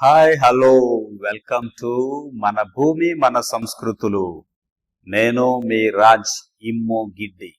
Hi hello welcome to మన భూమి మన సంస్కృతులు. నేను మీ రాజ్ ఇమ్మో గిడ్డి.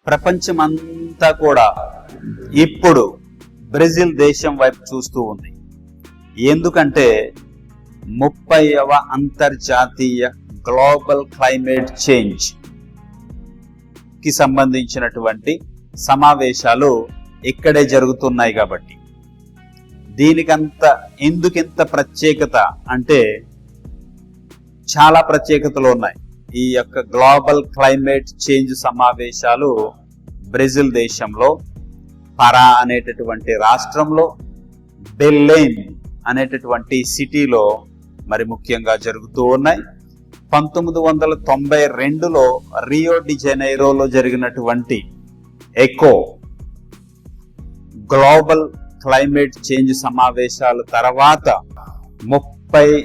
ప్రపంచమంతా కూడా ఇప్పుడు బ్రెజిల్ దేశం వైపు చూస్తూ ఉంది. ఎందుకంటే 30వ అంతర్జాతీయ గ్లోబల్ క్లైమేట్ చేంజ్ కి సంబంధించినటువంటి సమావేశాలు ఇక్కడే జరుగుతున్నాయి. కాబట్టి ఎందుకింత ప్రత్యేకత అంటే చాలా ప్రత్యేకతలు ఉన్నాయి. ఈ యొక్క గ్లోబల్ క్లైమేట్ చేంజ్ సమావేశాలు బ్రెజిల్ దేశంలో పరా అనేటటువంటి రాష్ట్రంలో, బెల్లెన్ అనేటటువంటి సిటీలో మరి ముఖ్యంగా జరుగుతూ ఉన్నాయి. 1992లో రియో డి జనైరోలో జరిగినటువంటి ఎకో గ్లోబల్ క్లైమేట్ చేంజ్ సమావేశాల తర్వాత 30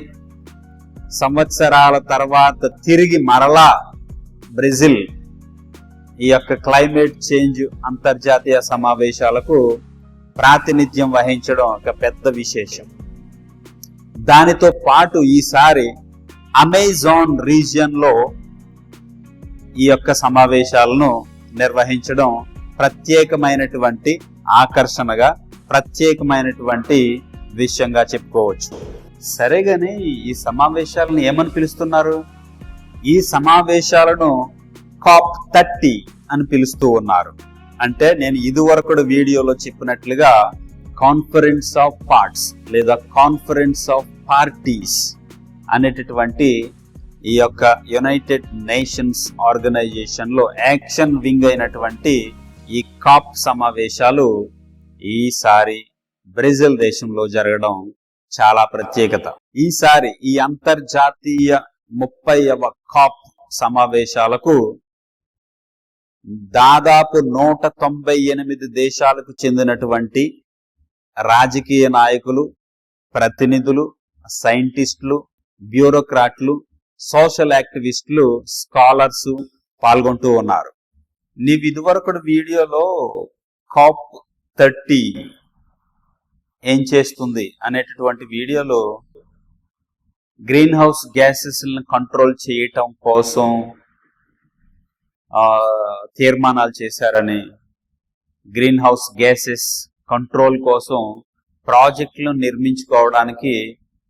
సంవత్సరాల తర్వాత తిరిగి మరలా బ్రెజిల్ ఈ యొక్క క్లైమేట్ చేంజ్ అంతర్జాతీయ సమావేశాలకు ప్రాతినిధ్యం వహించడం ఒక పెద్ద విశేషం. దానితో పాటు ఈసారి అమెజాన్ రీజియన్ లో ఈ యొక్క సమావేశాలను నిర్వహించడం ప్రత్యేకమైనటువంటి ఆకర్షణగా, ప్రత్యేకమైనటువంటి విషయంగా చెప్పుకోవచ్చు. సరేగాని ఈ సమావేశాలను ఏమని పిలుస్తున్నారు? ఈ సమావేశాలను COP30 అని పిలుస్తూ ఉన్నారు. అంటే నేను ఇదివరకు వీడియోలో చెప్పినట్లుగా కాన్ఫరెన్స్ ఆఫ్ పార్ట్స్ లేదా కాన్ఫరెన్స్ ఆఫ్ పార్టీస్ అనేటటువంటి ఈ యొక్క యునైటెడ్ నేషన్స్ ఆర్గనైజేషన్ లో యాక్షన్ వింగ్ అయినటువంటి ఈ కాప్ సమావేశాలు ఈసారి బ్రెజిల్ దేశంలో జరగడం చాలా ప్రత్యేకత. ఈసారి ఈ అంతర్జాతీయ 30వ కాప్ సమావేశాలకు దాదాపు 198 దేశాలకు చెందినటువంటి రాజకీయ నాయకులు, ప్రతినిధులు, సైంటిస్టులు, బ్యూరోక్రాట్లు, సోషల్ యాక్టివిస్టులు, స్కాలర్స్ పాల్గొంటూ ఉన్నారు. నీవు ఇదివరకు వీడియోలో COP30 ఏం చేస్తుంది అనేటటువంటి వీడియోలో గ్రీన్ హౌస్ గ్యాసెస్ కంట్రోల్ చేయటం కోసం తీర్మానాలు చేశారని, గ్రీన్ హౌస్ గ్యాసెస్ కంట్రోల్ కోసం ప్రాజెక్టులు నిర్మించుకోవడానికి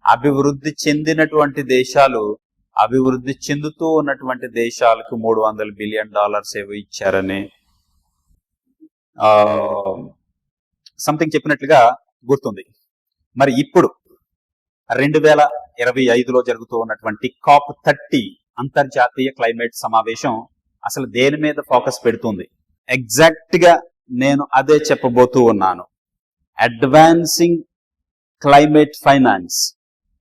అభివృద్ధి చెందినటువంటి దేశాలు అభివృద్ధి చెందుతూ ఉన్నటువంటి దేశాలకు $300 బిలియన్ ఏవో ఇచ్చారని సంథింగ్ చెప్పినట్లుగా గుర్తుంది. మరి ఇప్పుడు 2025లో జరుగుతూ ఉన్నటువంటి COP30 అంతర్జాతీయ క్లైమేట్ సమావేశం అసలు దేని మీద ఫోకస్ పెడుతుంది? ఎగ్జాక్ట్ గా నేను అదే చెప్పబోతూ ఉన్నాను. Advancing climate finance,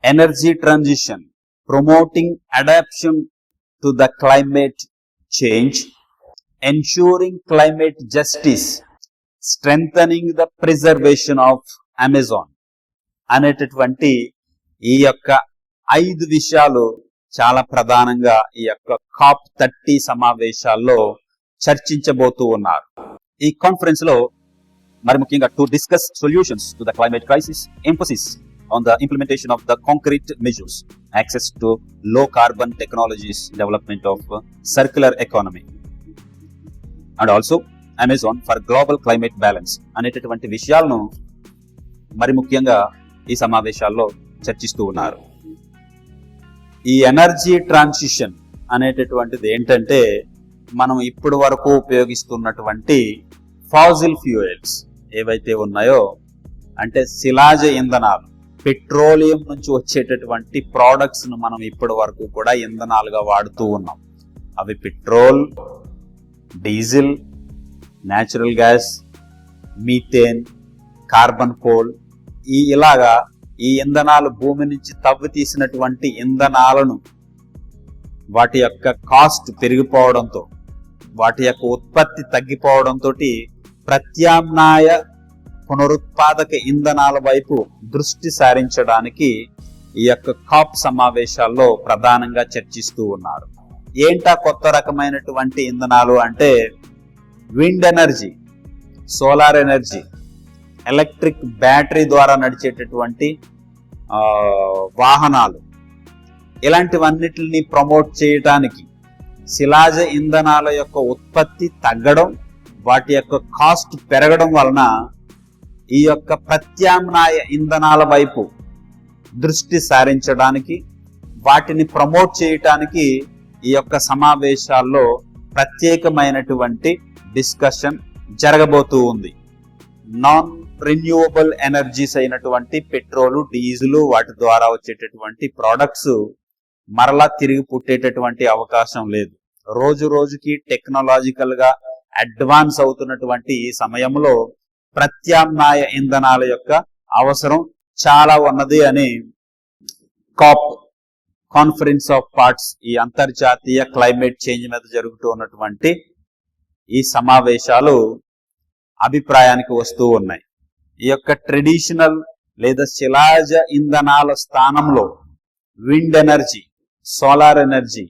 energy transition, promoting adaptation to the climate change, ensuring climate justice, strengthening the preservation of Amazon అనేటటువంటి ఈ యొక్క 5 విషయాలు చాలా ప్రధానంగా ఈ యొక్క COP30 సమావేశాల్లో చర్చించబోతూ ఉన్నారు. ఈ కాన్ఫరెన్స్ లో మరి ముఖ్యంగా to discuss solutions to the climate crisis, emphasis on the implementation of the concrete measures, access to లో carbon technologies, development of circular economy and also Amazon for global climate balance అనేటటువంటి విషయాలను మరి ముఖ్యంగా ఈ సమావేశాల్లో చర్చిస్తూ ఉన్నారు. ఈ ఎనర్జీ ట్రాన్సిషన్ అనేటటువంటిది ఏంటంటే మనం ఇప్పటి వరకు ఉపయోగిస్తున్నటువంటి ఫాసిల్ ఫ్యూయల్స్ ఏవైతే ఉన్నాయో, అంటే శిలాజ ఇంధనాలు, పెట్రోలియం నుంచి వచ్చేటటువంటి ప్రోడక్ట్స్ ను మనం ఇప్పటి వరకు కూడా ఇంధనాలుగా వాడుతూ ఉన్నాం. అవి petrol, diesel, natural gas, methane, carbon coal, ఇలాగా ఈ ఇంధనాలు భూమి నుంచి తవ్వి తీసినటువంటి ఇంధనాలను వాటి యొక్క కాస్ట్ పెరిగిపోవడంతో, వాటి యొక్క ఉత్పత్తి తగ్గిపోవడంతో ప్రత్యామ్నాయ పునరుత్పాదక ఇంధనాల వైపు దృష్టి సారించడానికి ఈ యొక్క కాప్ సమావేశాల్లో ప్రధానంగా చర్చిస్తూ ఉన్నారు. ఏంటా కొత్త రకమైనటువంటి ఇంధనాలు అంటే wind energy, solar energy, electric battery ద్వారా నడిచేటటువంటి వాహనాలు, ఇలాంటివన్నిటిని ప్రమోట్ చేయడానికి శిలాజ ఇంధనాల యొక్క ఉత్పత్తి తగ్గడం, వాటి యొక్క కాస్ట్ పెరగడం వలన ఈ యొక్క ప్రత్యామ్నాయ ఇంధనాల వైపు దృష్టి సారించడానికి, వాటిని ప్రమోట్ చేయటానికి ఈ యొక్క సమావేశాల్లో ప్రత్యేకమైనటువంటి డిస్కషన్ జరగబోతూ ఉంది. నాన్ రెన్యూవబుల్ ఎనర్జీస్ అయినటువంటి పెట్రోలు, డీజిల్, వాటి ద్వారా వచ్చేటటువంటి ప్రోడక్ట్స్ మరలా తిరిగి పుట్టేటటువంటి అవకాశం లేదు. రోజు రోజుకి టెక్నాలజికల్ గా అడ్వాన్స్ అవుతున్నటువంటి ఈ సమయంలో ప్రత్యామ్నాయ ఇంధనాల యొక్క అవసరం చాలా ఉన్నది అని కాప్, కాన్ఫరెన్స్ ఆఫ్ పార్ట్స్, ఈ అంతర్జాతీయ క్లైమేట్ చేంజ్ మీద జరుగుతూ ఉన్నటువంటి ఈ సమావేశాలు అభిప్రాయానికి వస్తూ ఉన్నాయి. ఈ యొక్క ట్రెడిషనల్ లేదా శిలాజ ఇంధనాల స్థానంలో wind energy, solar energy,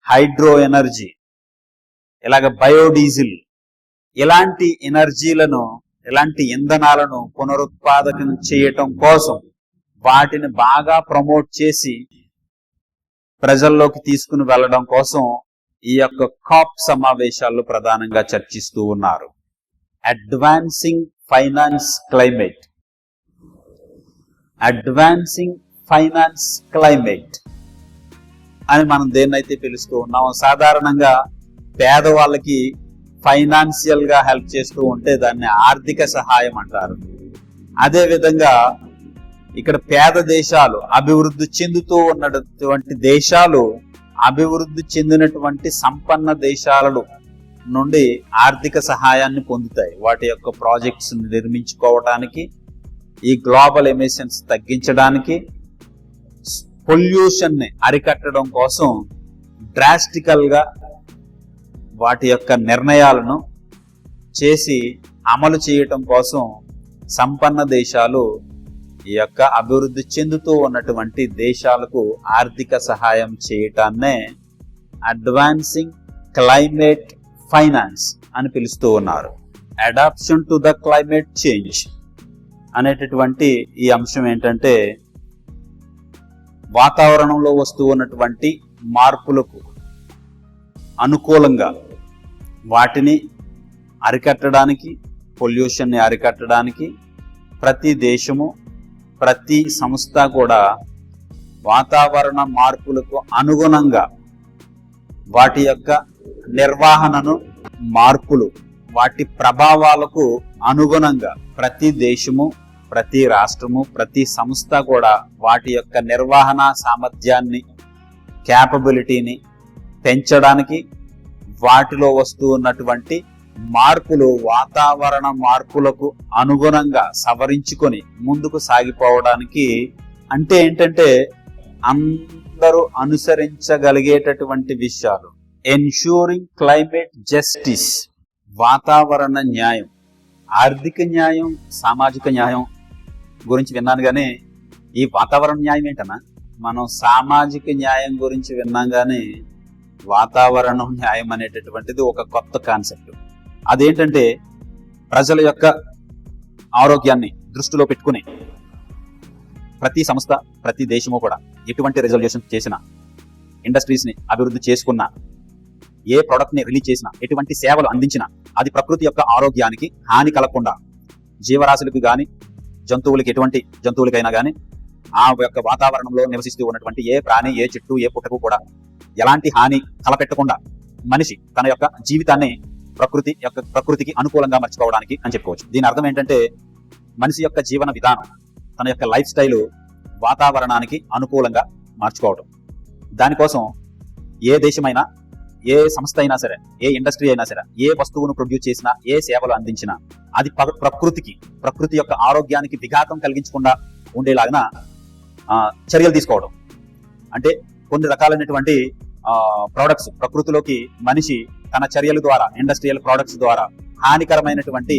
hydro energy, ఇలాగ బయోడీజిల్, ఇలాంటి ఎనర్జీలను, ఇలాంటి ఇంధనాలను పునరుత్పాదకం చేయటం కోసం వాటిని బాగా ప్రమోట్ చేసి ప్రజల్లోకి తీసుకుని వెళ్ళడం కోసం ఈ యొక్క కాప్ సమావేశాల్లో ప్రధానంగా చర్చిస్తూ ఉన్నారు. Advancing finance climate, advancing finance climate అని మనం దేన్నైతే పిలుస్తూ ఉన్నామో, సాధారణంగా పేదవాళ్ళకి ఫైనాన్షియల్ గా హెల్ప్ చేస్తూ ఉంటే దాన్ని ఆర్థిక సహాయం అంటారు. అదే విధంగా ఇక్కడ పేద దేశాలు, అభివృద్ధి చెందుతూ ఉన్నటువంటి దేశాలు అభివృద్ధి చెందినటువంటి సంపన్న దేశాల నుండి ఆర్థిక సహాయాన్ని పొందుతాయి. వాటి యొక్క ప్రాజెక్ట్స్ నిర్మించుకోవడానికి, ఈ గ్లోబల్ ఎమిషన్స్ తగ్గించడానికి, పొల్యూషన్ ని అరికట్టడం కోసం డ్రాస్టికల్ గా వాటి యొక్క నిర్ణయాలను చేసి అమలు చేయటం కోసం సంపన్న దేశాలు ఈ యొక్క అభివృద్ధి చెందుతూ ఉన్నటువంటి దేశాలకు ఆర్థిక సహాయం చేయటాన్నే అడ్వాన్సింగ్ క్లైమేట్ ఫైనాన్స్ అని పిలుస్తూ ఉన్నారు. Adaptation to the climate change అనేటటువంటి ఈ అంశం ఏంటంటే, వాతావరణంలో వస్తూ ఉన్నటువంటి మార్పులకు అనుకూలంగా వాటిని అరికట్టడానికి, పొల్యూషన్ని అరికట్టడానికి ప్రతి దేశము, ప్రతి సంస్థ కూడా వాతావరణ మార్పులకు అనుగుణంగా వాటి యొక్క నిర్వహణను, మార్పులు, వాటి ప్రభావాలకు అనుగుణంగా ప్రతి దేశము, ప్రతి రాష్ట్రము, ప్రతి సంస్థ కూడా వాటి యొక్క నిర్వహణ సామర్థ్యాన్ని, క్యాపబిలిటీని పెంచడానికి, వాటిలో వస్తూ ఉన్నటువంటి మార్పులు వాతావరణ మార్పులకు అనుగుణంగా సవరించుకొని ముందుకు సాగిపోవడానికి, అంటే ఏంటంటే అందరూ అనుసరించగలిగేటటువంటి విషయాలు. ఎన్ష్యూరింగ్ క్లైమేట్ జస్టిస్, వాతావరణ న్యాయం, ఆర్థిక న్యాయం, సామాజిక న్యాయం గురించి విన్నాను కానీ ఈ వాతావరణ న్యాయం ఏంటన్నా? మనం సామాజిక న్యాయం గురించి విన్నాం కానీ వాతావరణం న్యాయం అనేటటువంటిది ఒక కొత్త కాన్సెప్ట్. అదేంటంటే ప్రజల యొక్క ఆరోగ్యాన్ని దృష్టిలో పెట్టుకుని ప్రతి సంస్థ, ప్రతి దేశము కూడా ఎటువంటి రిజల్యూషన్ చేసినా, ఇండస్ట్రీస్ ని అభివృద్ధి చేసుకున్నా, ఏ ప్రోడక్ట్ ని రిలీజ్ చేసినా, ఎటువంటి సేవలు అందించినా అది ప్రకృతి యొక్క ఆరోగ్యానికి హాని కలగకుండా, జీవరాశులకు కానీ, జంతువులకి, ఎటువంటి జంతువులకైనా కానీ, ఆ యొక్క వాతావరణంలో నివసిస్తూ ఉన్నటువంటి ఏ ప్రాణి, ఏ చెట్టు, ఏ పుట్టకు కూడా ఎలాంటి హాని తలపెట్టకుండా మనిషి తన యొక్క జీవితాన్ని ప్రకృతికి అనుకూలంగా మర్చుకోవడానికి అని చెప్పుకోవచ్చు. దీని అర్థం ఏంటంటే మనిషి యొక్క జీవన విధానం, తన యొక్క లైఫ్ స్టైల్ వాతావరణానికి అనుకూలంగా మార్చుకోవడం. దానికోసం ఏ దేశమైనా, ఏ సంస్థ అయినా సరే, ఏ ఇండస్ట్రీ అయినా సరే, ఏ వస్తువును ప్రొడ్యూస్ చేసినా, ఏ సేవలు అందించినా అది ప్రకృతి యొక్క ఆరోగ్యానికి విఘాతం కలిగించకుండా ఉండేలాగా చర్యలు తీసుకోవడం. అంటే కొన్ని రకాలైనటువంటి ప్రోడక్ట్స్ ప్రకృతిలోకి మనిషి తన చర్యల ద్వారా, ఇండస్ట్రియల్ ప్రోడక్ట్స్ ద్వారా హానికరమైనటువంటి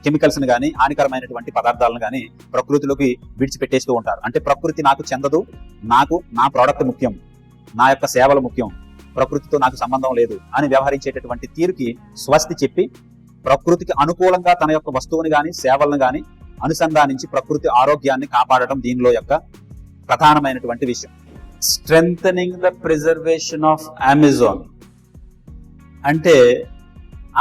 కెమికల్స్ని కానీ హానికరమైనటువంటి పదార్థాలను కానీ ప్రకృతిలోకి విడిచిపెట్టేస్తూ ఉంటారు. అంటే ప్రకృతి నాకు చెందదు, నాకు నా ప్రోడక్ట్ ముఖ్యం, నా యొక్క సేవలు ముఖ్యం, ప్రకృతితో నాకు సంబంధం లేదు అని వ్యవహరించేటటువంటి తీరుకి స్వస్తి చెప్పి ప్రకృతికి అనుకూలంగా తన యొక్క వస్తువుని కానీ సేవలను కానీ అనుసంధానించి ప్రకృతి ఆరోగ్యాన్ని కాపాడటం దీనిలో యొక్క ప్రధానమైనటువంటి విషయం. Strengthening the preservation of Amazon అంటే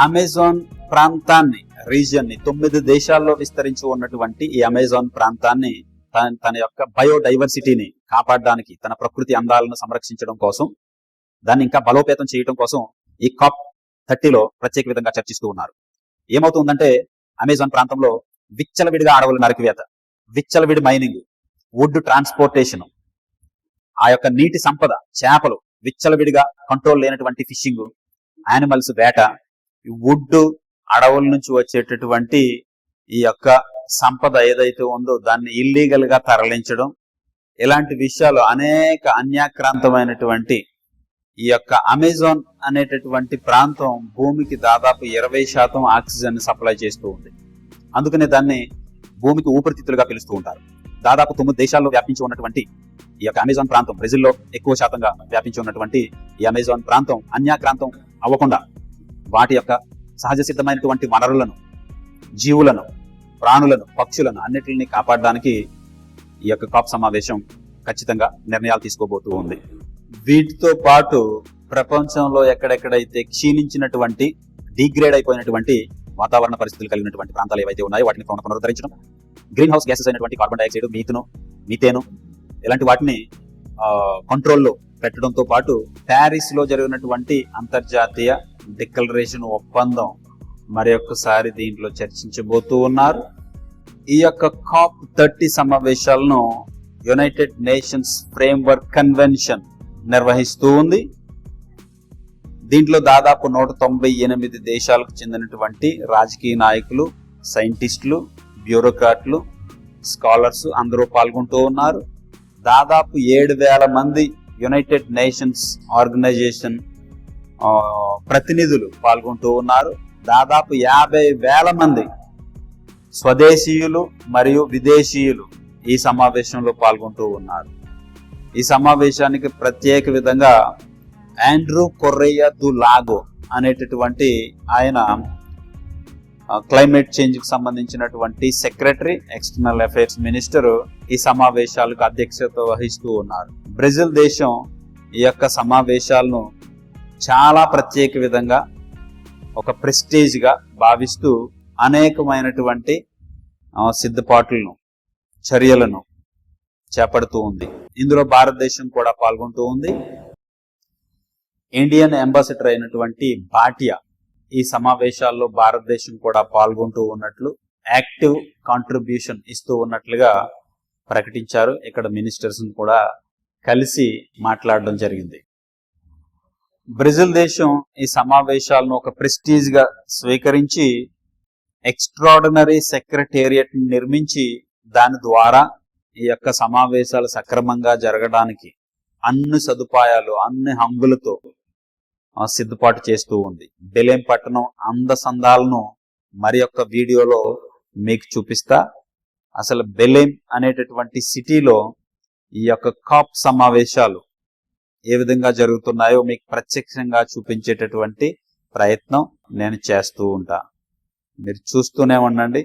అమెజాన్ ప్రాంతాన్ని, రీజియన్ ని 9 దేశాల్లో విస్తరించి ఉన్నటువంటి ఈ అమెజాన్ ప్రాంతాన్ని తన యొక్క బయోడైవర్సిటీని కాపాడడానికి, తన ప్రకృతి అందాలను సంరక్షించడం కోసం, దాన్ని ఇంకా బలోపేతం చేయడం కోసం ఈ COP30లో ప్రత్యేక విధంగా చర్చిస్తూ ఉన్నారు. ఏమవుతుందంటే అమెజాన్ ప్రాంతంలో విచ్చలవిడిగా అడవుల నరికివేత, విచ్చలవిడి మైనింగ్, వుడ్ ట్రాన్స్పోర్టేషన్, ఆ యొక్క నీటి సంపద, చేపలు, విచ్చలవిడిగా కంట్రోల్ లేనటువంటి ఫిషింగ్, యానిమల్స్ వేట, వుడ్ అడవుల నుంచి వచ్చేటటువంటి ఈ యొక్క సంపద ఏదైతే ఉందో దాన్ని ఇల్లీగల్ గా తరలించడం, ఇలాంటి విషయాలు అనేక అన్యాక్రాంతమైనటువంటి ఈ యొక్క అమెజాన్ అనేటటువంటి ప్రాంతం భూమికి దాదాపు 20% ఆక్సిజన్ సప్లై చేస్తూ ఉంది. అందుకనే దాన్ని భూమికి ఊపిరితిత్తులుగా పిలుస్తూ ఉంటారు. దాదాపు 9 దేశాల్లో వ్యాపించి ఉన్నటువంటి ఈ యొక్క అమెజాన్ ప్రాంతం, బ్రెజిల్లో ఎక్కువ శాతంగా వ్యాపించి ఉన్నటువంటి ఈ అమెజాన్ ప్రాంతం అన్యాక్రాంతం అవ్వకుండా వాటి యొక్క సహజ సిద్ధమైనటువంటి వనరులను, జీవులను, ప్రాణులను, పక్షులను అన్నిటిని కాపాడడానికి ఈ యొక్క COP సమావేశం ఖచ్చితంగా నిర్ణయాలు తీసుకోబోతూ ఉంది. వీటితో పాటు ప్రపంచంలో ఎక్కడెక్కడైతే క్షీణించినటువంటి, డిగ్రేడ్ అయిపోయినటువంటి వాతావరణ పరిస్థితులు కలిగినటువంటి ప్రాంతాలు ఏవైతే ఉన్నాయో వాటిని పునరుద్ధరించడం, గ్రీన్ హౌస్ గ్యాసెస్ అయినటువంటి కార్బన్ డైఆక్సైడ్, మీథేను ఇలాంటి వాటిని కంట్రోల్లో పెట్టడంతో పాటు ప్యారిస్ లో జరిగినటువంటి అంతర్జాతీయ డిక్లరేషన్ ఒప్పందం మరి ఒక్కసారి దీంట్లో చర్చించబోతూ ఉన్నారు. ఈ యొక్క COP30 సమావేశాలను యునైటెడ్ నేషన్స్ ఫ్రేమ్వర్క్ కన్వెన్షన్ నిర్వహిస్తూ ఉంది. దీంట్లో దాదాపు 198 దేశాలకు చెందినటువంటి రాజకీయ నాయకులు, సైంటిస్టులు, బ్యూరోక్రాట్లు, స్కాలర్స్ అందరూ పాల్గొంటూ ఉన్నారు. దాదాపు 7,000 మంది యునైటెడ్ నేషన్స్ ఆర్గనైజేషన్ ప్రతినిధులు పాల్గొంటూ ఉన్నారు. దాదాపు 50,000 మంది స్వదేశీయులు మరియు విదేశీయులు ఈ సమావేశంలో పాల్గొంటూ ఉన్నారు. ఈ సమావేశానికి ప్రత్యేక విధంగా ఆండ్రూ కొర్రెయా డు లాగో అనేటటువంటి ఆయన క్లైమేట్ చేంజ్ కు సంబంధించినటువంటి సెక్రటరీ, ఎక్స్టర్నల్ అఫైర్స్ మినిస్టర్ ఈ సమావేశాలకు అధ్యక్షత వహిస్తూ ఉన్నారు. బ్రెజిల్ దేశం ఈ యొక్క సమావేశాలను చాలా ప్రత్యేక విధంగా ఒక ప్రెస్టేజ్ గా భావిస్తూ అనేకమైనటువంటి సిద్ధపాట్లను, చర్యలను చేపడుతూ ఉంది. ఇందులో భారతదేశం కూడా పాల్గొంటూ ఉంది. ఇండియన్ అంబాసిడర్ అయినటువంటి భాటియా ఈ సమావేశాల్లో భారతదేశం కూడా పాల్గొంటూ ఉన్నట్లు, యాక్టివ్ కాంట్రిబ్యూషన్ ఇస్తూ ఉన్నట్లుగా ప్రకటించారు. ఇక్కడ మినిస్టర్స్ కూడా కలిసి మాట్లాడడం జరిగింది. బ్రెజిల్ దేశం ఈ సమావేశాలను ఒక ప్రెస్టీజ్ గా స్వీకరించి ఎక్స్ట్రాడినరీ సెక్రటేరియట్ నిర్మించి దాని ద్వారా ఈ యొక్క సమావేశాలు సక్రమంగా జరగడానికి అన్ని సదుపాయాలు, అన్ని హంగులతో సిద్ధపాటు చేస్తూ ఉంది. బెలెం పట్టణం అందసందాలను మరి యొక్క వీడియోలో మీకు చూపిస్తా. అసలు బెలెం అనేటటువంటి సిటీలో ఈ యొక్క COP సమావేశాలు ఏ విధంగా జరుగుతున్నాయో మీకు ప్రత్యక్షంగా చూపించేటటువంటి ప్రయత్నం నేను చేస్తూ ఉంటా. మీరు చూస్తూనే ఉండండి.